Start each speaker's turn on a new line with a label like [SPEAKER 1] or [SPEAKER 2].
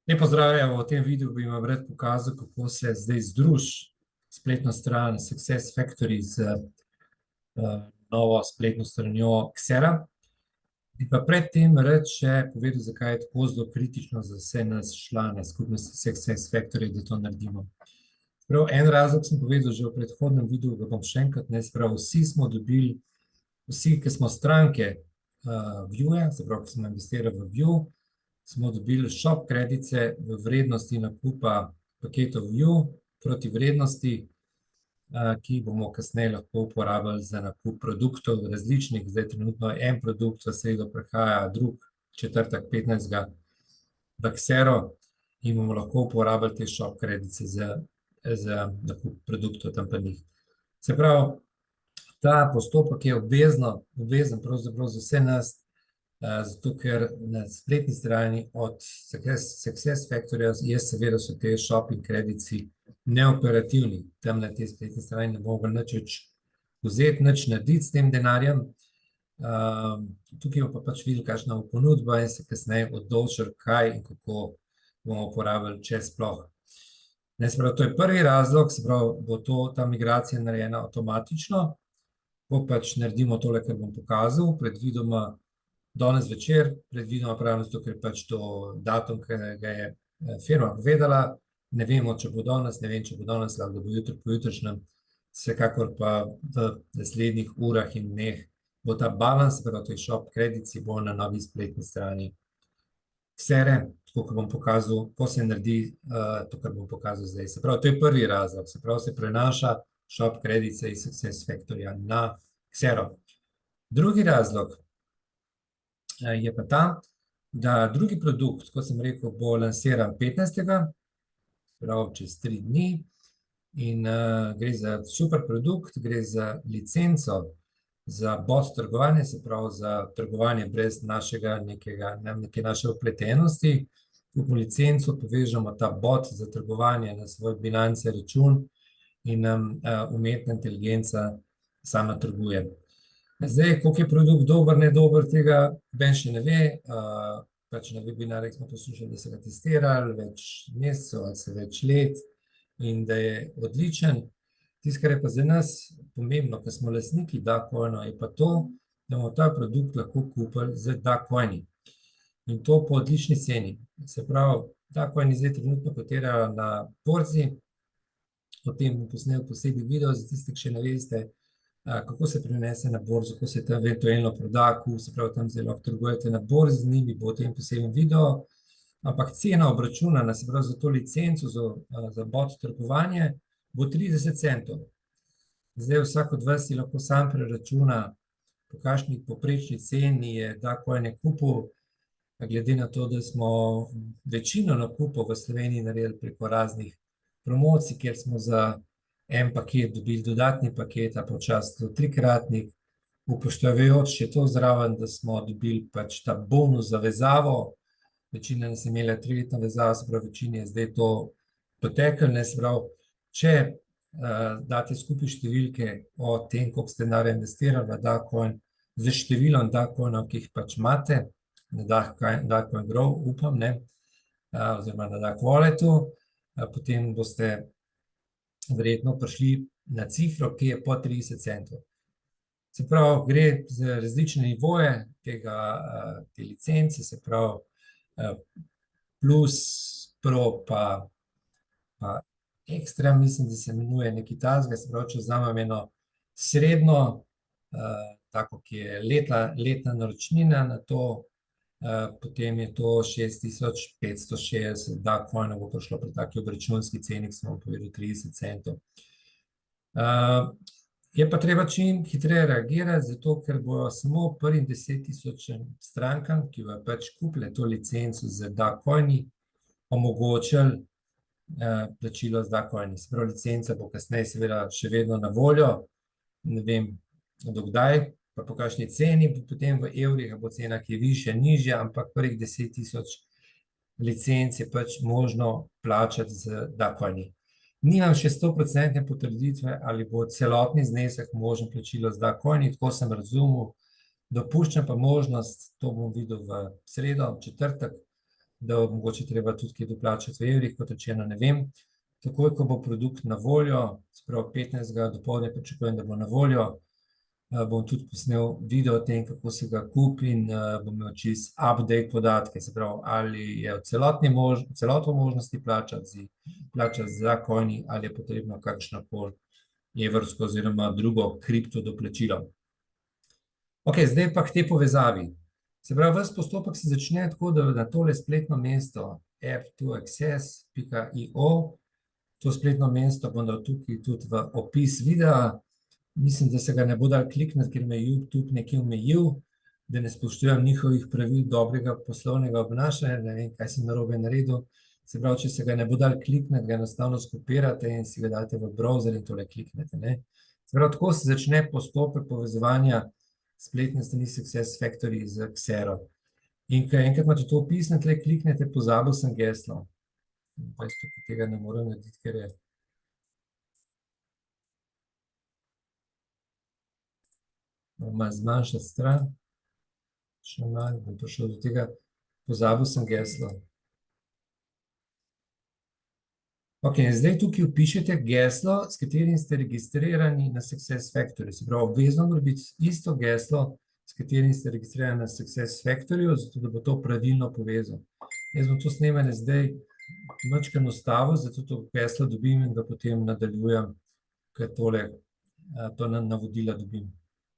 [SPEAKER 1] Lep pozdrav, v tem videu bi vam rad pokazal, kako se zdaj združi spletno stran Success Factory z novo spletno stranjo Xera. Bi pa predtem rad še povedal, zakaj je tako zelo kritično za vse nas člane skupnosti Success Factory, da to naredimo. Prav en razlog sem povedal že v predhodnem videu, ga bom še enkrat, vsi smo dobili, vsi, ki smo stranke Vueja, se pravi, ki smo investirali v Vue, smo dobili shop kredice v vrednosti nakupa paketov Vue proti vrednosti, ki bomo kasneje lahko uporabili za nakup produktov različnih. Zdaj trenutno je en produkt, v sredo prihaja drug, četrtek 15. v Xero in bomo lahko uporabili te shop kredice za nakup produktov tam pri njih. Se pravi, ta postopek je obvezen pravzaprav za vse nas, zato ker na spletni strani od Success Factorya seveda so te shopping kredici neoperativni. Tam na tej spletni strani ne bomo nič več vzeti, nič narediti s tem denarjem. Tukaj bomo pa pač videli, kakšna bo ponudba in se kasneje odločili, kaj in kako bomo uporabili, če sploh. Se pravi, to je prvi razlog, se pravi, bo ta migracija narejena avtomatično, ko pač naredimo tole, kar bom pokazal, predvidoma danes večer, predvidoma pravim, zato ker pač to datum, ki ga je firma povedala, ne vemo, če bo danes, ne vem, če bo danes, lahko da bo jutri pojutrišnjem, vsekakor pa v naslednjih urah in dneh bo ta balans, pravi, te shop kredici bo na novi spletni strani Xere, tako, kot bom pokazal, ko se naredi to, kar bom pokazal zdaj. Se pravi, to je prvi razlog, se pravi, se prenaša shop kredice iz Success Factorya na Xero. Drugi razlog je pa ta, da drugi produkt, kot sem rekel, bo lansiran 15. pravi čez 3 dni in gre za super produkt, gre za licenco za bot trgovanje, se pravi za trgovanje brez neke naše vpletenosti. Kupimo licenco, povežemo ta bot za trgovanje na svoj bilance račun in nam umetna inteligenca sama trguje. Zdaj, koliko je produkt dober, ne dober, tega ben še ne ve. Pač na webinarjih smo poslušali, da se ga testirali več mesecev ali se več let in da je odličen. Tisto, kar je pa za nas pomembno, ker smo lastniki DACoinov, je pa to, da bomo ta produkt lahko kupili z DACoini. In to po odlični ceni. Se pravi, DACoini zdaj trenutno kotirajo na borzi. O tem bom posnel posebej video, za tiste, ki še ne veste, kako se prenese na borzo, kako se ta eventualno proda, se pravi, tam zdaj lahko trgujete na borzi, z njimi bo o tem posebej video, ampak cena obračunana, se pravi, za to licenco, za bot trgovanje, bo 30 centov. Zdaj vsak od vas si lahko sam preračuna, po kakšni povprečni ceni je DACoine kupil, glede na to, da smo večino nakupov v Sloveniji naredili preko raznih promocij, kjer smo za en paket dobili dodatni paket, a počasno 3-kratnik, upoštevajoč še to zraven, da smo dobili pač ta bonus za vezavo. Večina nas je imela 3-letno vezavo, se pravi, večini je zdaj to poteklo, se pravi, če date skupaj številke o tem, koliko ste denarja investirali v DACoin, z številom DACoinov, ki jih pač imate, na DACoin Grow, upam, oziroma na DACWalletu, potem boste verjetno prišli na cifro, ki je po 30 centov. Se pravi, gre za različne nivoje te licence, se pravi, plus, pro pa ekstra, mislim, da se imenuje nekaj takega, se pravi, če vzamem eno srednjo, tako, ki je letna naročnina na to, potem je to 6560 DACoinov, bo prišlo pri taki obračunski ceni, ki sem vam povedal 30 centov. Je pa treba čim hitreje reagirati, zato ker bojo samo prvim 10.000 strankam, ki bojo pač kupile to licenco z DACoini, omogočili plačilo z DACoini. Se pravi, licenca bo kasneje seveda še vedno na voljo, ne vem do kdaj, pa po kakšni ceni, potem v evrih bo cena, ki je višja, nižja, ampak prvih 10.000 licenc je pač možno plačati z DACoini. Nimam še 100% potrditve, ali bo celotni znesek možno plačilo z DACoini, tako sem razumel, dopuščam pa možnost, to bom videl v sredo, četrtek, da bo mogoče treba tudi kaj doplačati v evrih, kot rečeno, ne vem. Takoj, ko bo produkt na voljo, se pravi 15. dopoldne pričakujem, da bo na voljo, bom tudi posnel video o tem, kako se ga kupi in bom imel čisto update podatke, se pravi, ali je v celoto možnosti plačati za coini, ali je potrebno kakšnakoli evrsko oziroma drugo kripto doplačilo. Ok, zdaj pa k tej povezavi. Se pravi, ves postopek se začne tako, da na tole spletno mesto f2access.io, to spletno mesto bom dal tukaj tudi v opis videa. Mislim, da se ga ne bo dal klikniti, ker me je YouTube nekje omejil, da ne spoštujem njihovih pravil dobrega poslovnega obnašanja, ne vem, kaj sem narobe naredil. Se pravi, če se ga ne bo dal klikniti, ga enostavno skopirate in si ga date v browser in tole kliknete, ne. Se pravi, tako se začne postopek povezovanja spletne strani SuccessFactory z Xero. In ko enkrat imate to opisno, tle kliknete, pozabil sem geslo. Jaz tukaj tega ne morem narediti, ker je... Malo zmanjšati stran. Še malo, bom prišel do tega. Pozabil sem geslo. Ok, zdaj tukaj vpišete geslo, s katerim ste registrirani na SuccessFactory. Se pravi, obvezno mora biti isto geslo, s katerim ste registrirani na SuccessFactoryju, zato da bo to pravilno povezal. Jaz bom to snemanje zdaj majčkeno ustavil, zato to geslo dobim in ga potem nadaljujem, ker tole, to navodila dobim.